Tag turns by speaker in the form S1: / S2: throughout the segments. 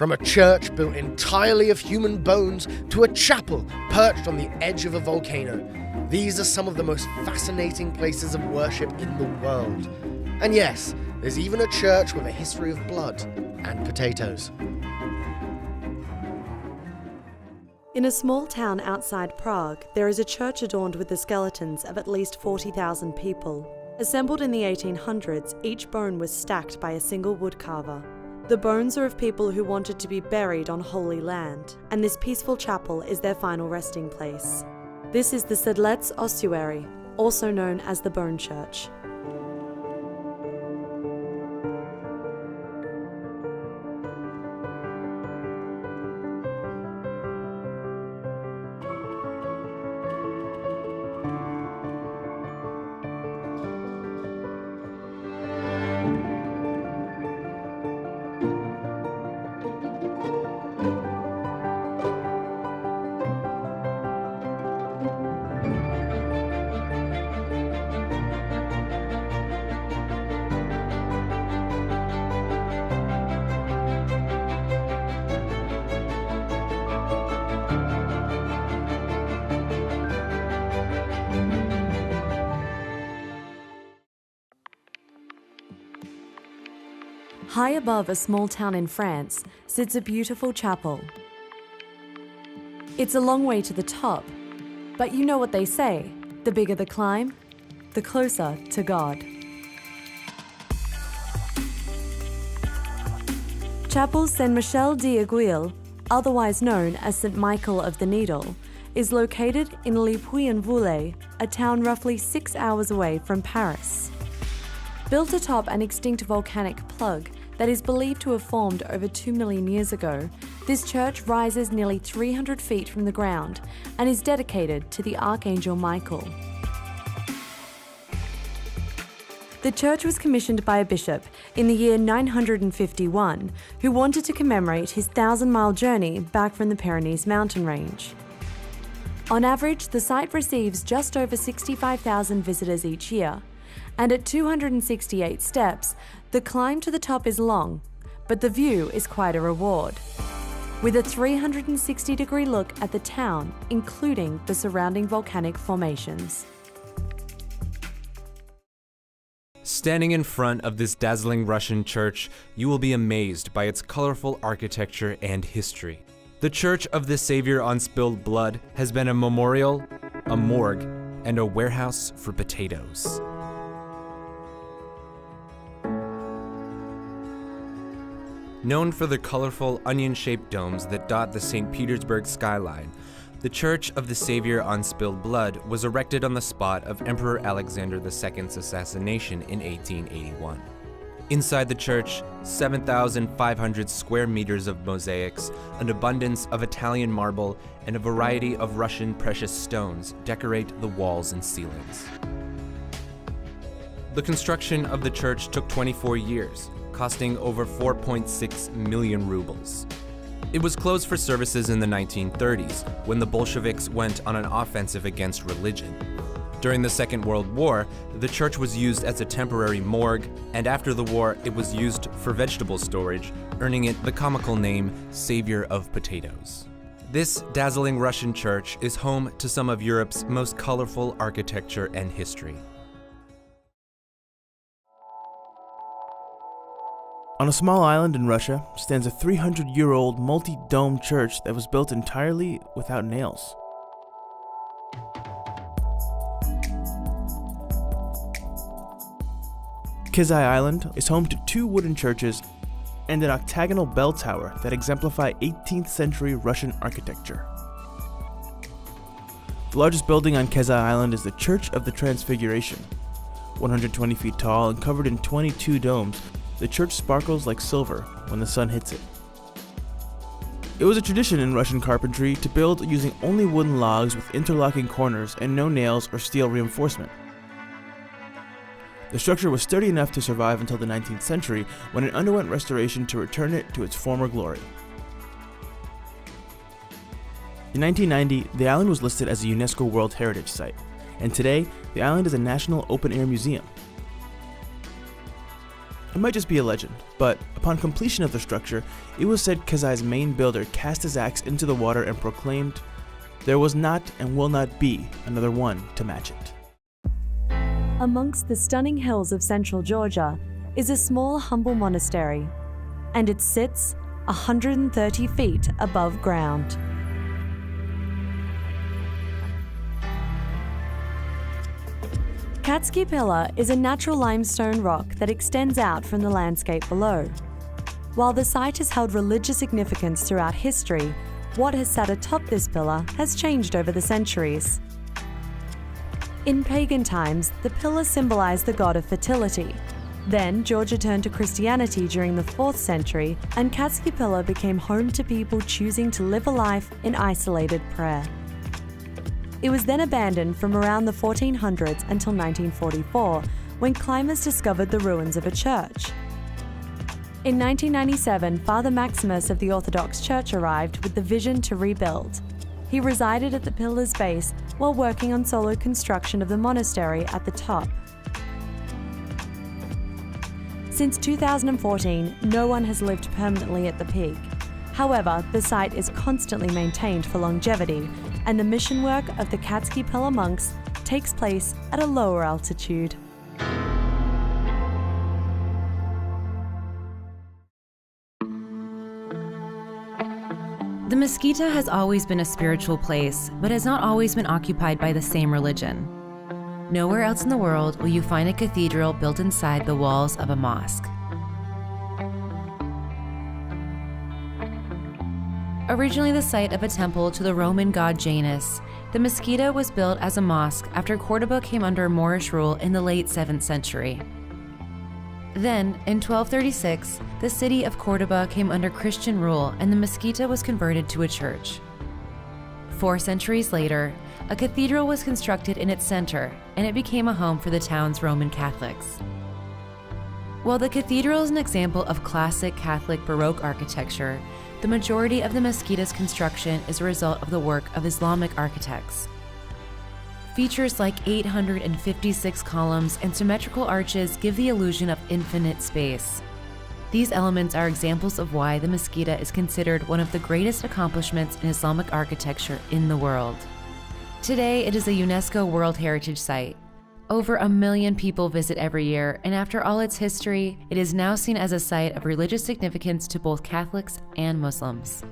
S1: From a church built entirely of human bones to a chapel perched on the edge of a volcano, these are some of the most fascinating places of worship in the world. And yes, there's even a church with a history of blood and potatoes.
S2: In a small town outside Prague, there is a church adorned with the skeletons of at least 40,000 people. Assembled in the 1800s, each bone was stacked by a single woodcarver. The bones are of people who wanted to be buried on holy land, and this peaceful chapel is their final resting place. This is the Sedlec ossuary, also known as the Bone Church. High above a small town in France sits a beautiful chapel. It's a long way to the top, but you know what they say, the bigger the climb, the closer to God. Chapel Saint-Michel d'Aiguille, otherwise known as St. Michael of the Needle, is located in Le Puy-en-Velay, a town roughly 6 hours away from Paris. Built atop an extinct volcanic plug that is believed to have formed over 2 million years ago, this church rises nearly 300 feet from the ground and is dedicated to the Archangel Michael. The church was commissioned by a bishop in the year 951 who wanted to commemorate his 1,000-mile journey back from the Pyrenees mountain range. On average, the site receives just over 65,000 visitors each year, and at 268 steps, the climb to the top is long, but the view is quite a reward. With a 360-degree look at the town, including the surrounding volcanic formations.
S3: Standing in front of this dazzling Russian church, you will be amazed by its colorful architecture and history. The Church of the Savior on Spilled Blood has been a memorial, a morgue, and a warehouse for potatoes. Known for the colorful onion-shaped domes that dot the St. Petersburg skyline, the Church of the Savior on Spilled Blood was erected on the spot of Emperor Alexander II's assassination in 1881. Inside the church, 7,500 square meters of mosaics, an abundance of Italian marble, and a variety of Russian precious stones decorate the walls and ceilings. The construction of the church took 24 years, costing over 4.6 million rubles. It was closed for services in the 1930s, when the Bolsheviks went on an offensive against religion. During the Second World War, the church was used as a temporary morgue, and after the war, it was used for vegetable storage, earning it the comical name Savior of Potatoes. This dazzling Russian church is home to some of Europe's most colorful architecture and history.
S4: On a small island in Russia stands a 300-year-old multi-dome church that was built entirely without nails. Kizai Island is home to 2 wooden churches and an octagonal bell tower that exemplify 18th century Russian architecture. The largest building on Kizai Island is the Church of the Transfiguration. 120 feet tall and covered in 22 domes, the church sparkles like silver when the sun hits it. It was a tradition in Russian carpentry to build using only wooden logs with interlocking corners and no nails or steel reinforcement. The structure was sturdy enough to survive until the 19th century, when it underwent restoration to return it to its former glory. In 1990, the island was listed as a UNESCO World Heritage Site, and today, the island is a national open-air museum. might just be a legend, but upon completion of the structure, it was said Kazai's main builder cast his axe into the water and proclaimed, "There was not and will not be another one to match it."
S2: Amongst the stunning hills of central Georgia is a small, humble monastery, and it sits 130 feet above ground. Catsky Pillar is a natural limestone rock that extends out from the landscape below. While the site has held religious significance throughout history, what has sat atop this pillar has changed over the centuries. In pagan times, the pillar symbolized the god of fertility. Then, Georgia turned to Christianity during the 4th century, and Catsky Pillar became home to people choosing to live a life in isolated prayer. It was then abandoned from around the 1400s until 1944, when climbers discovered the ruins of a church. In 1997, Father Maximus of the Orthodox Church arrived with the vision to rebuild. He resided at the pillar's base while working on solo construction of the monastery at the top. Since 2014, no one has lived permanently at the peak. However, the site is constantly maintained for longevity, and the mission work of the Catsky Pillar monks takes place at a lower altitude.
S5: The Mesquita has always been a spiritual place, but has not always been occupied by the same religion. Nowhere else in the world will you find a cathedral built inside the walls of a mosque. Originally the site of a temple to the Roman god Janus, the Mesquita was built as a mosque after Cordoba came under Moorish rule in the late 7th century. Then, in 1236, the city of Cordoba came under Christian rule and the Mesquita was converted to a church. 4 centuries later, a cathedral was constructed in its center and it became a home for the town's Roman Catholics. While the cathedral is an example of classic Catholic Baroque architecture, the majority of the Mesquita's construction is a result of the work of Islamic architects. Features like 856 columns and symmetrical arches give the illusion of infinite space. These elements are examples of why the Mesquita is considered one of the greatest accomplishments in Islamic architecture in the world. Today, it is a UNESCO World Heritage Site. Over 1 million people visit every year, and after all its history, it is now seen as a site of religious significance to both Catholics and Muslims.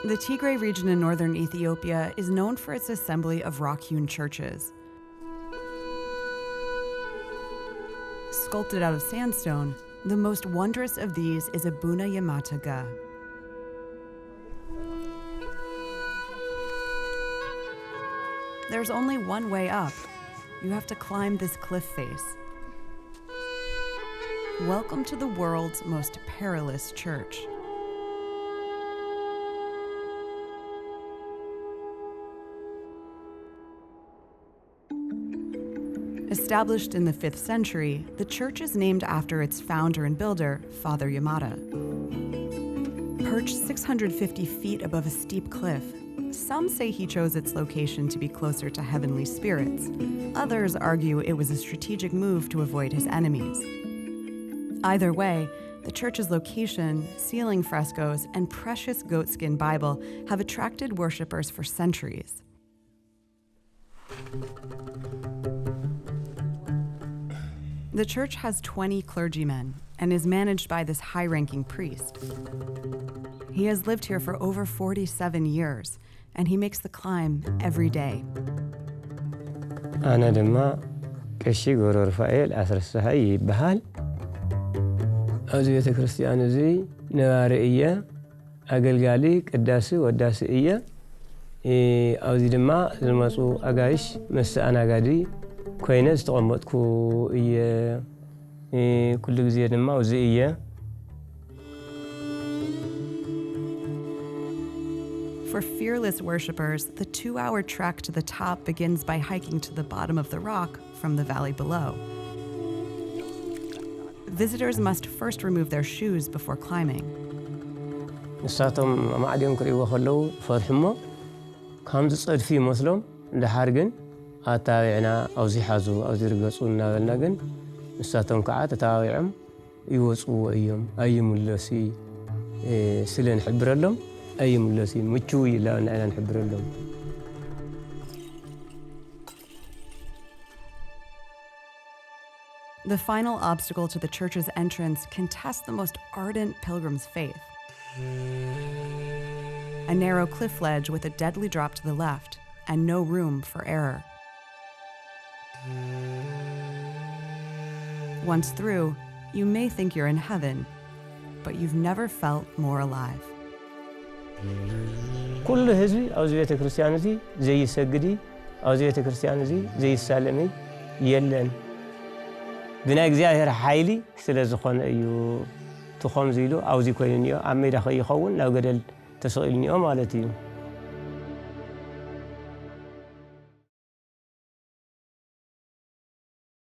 S6: The Tigray region in northern Ethiopia is known for its assembly of rock-hewn churches. Sculpted out of sandstone, the most wondrous of these is Abuna Yamata Ga. There's only one way up. You have to climb this cliff face. Welcome to the world's most perilous church. Established in the 5th century, the church is named after its founder and builder, Father Yamata. Perched 650 feet above a steep cliff, some say he chose its location to be closer to heavenly spirits. Others argue it was a strategic move to avoid his enemies. Either way, the church's location, ceiling frescoes, and precious goatskin Bible have attracted worshippers for centuries. The church has 20 clergymen and is managed by this high-ranking priest. He has lived here for over 47 years, and he makes the climb every day.
S7: أنا دما كشي غرور فايل أسرسها يبهال. أزي كريستيان زي نوارئية أقلقالي قداسي وداسئية. أزي دما المسو أقايش مس أنا قادي كوينز تقمتكو إيه كل جزيرة دما وزئية.
S6: For fearless worshippers, the 2-hour trek to the top begins by hiking to the bottom of the rock from the valley below. Visitors must first remove their shoes before climbing.
S7: نساتهم ما عاد يمكن يوخلوا فرحمه كم تصعد فيه مسلم لحارجن ኣታዊዕና ኣውዚ ሓዙ ኣውዚ ርገጹ እናበልና ግን ንሳቶም ከዓ ተታዊዖም ይወጽዎ እዮም ኣይምለሲ ስለ ንሕብረሎም ኣይምለሲ ምቹው ኢላ ንዕና ንሕብረሎም
S6: The final obstacle to the church's entrance can test the most ardent pilgrim's faith. A narrow cliff ledge with a deadly drop to the left and no room for error. Once through, you may think you're in heaven, but you've never felt more alive.
S7: كل ህዝቢ ኣብዚ ቤተ ክርስቲያን እዚ ዘይሰግዲ ኣብዚ ቤተ ክርስቲያን እዚ ዘይሳለሚ የለን ብናይ እግዚአብሔር ሓይሊ ስለ ዝኾነ እዩ ትኾም ኢሉ ኣብዚ ኮይኑ ኣብ ሜዳ ከይኸውን ናብ ገደል ተሰቂልኒኦ ማለት እዩ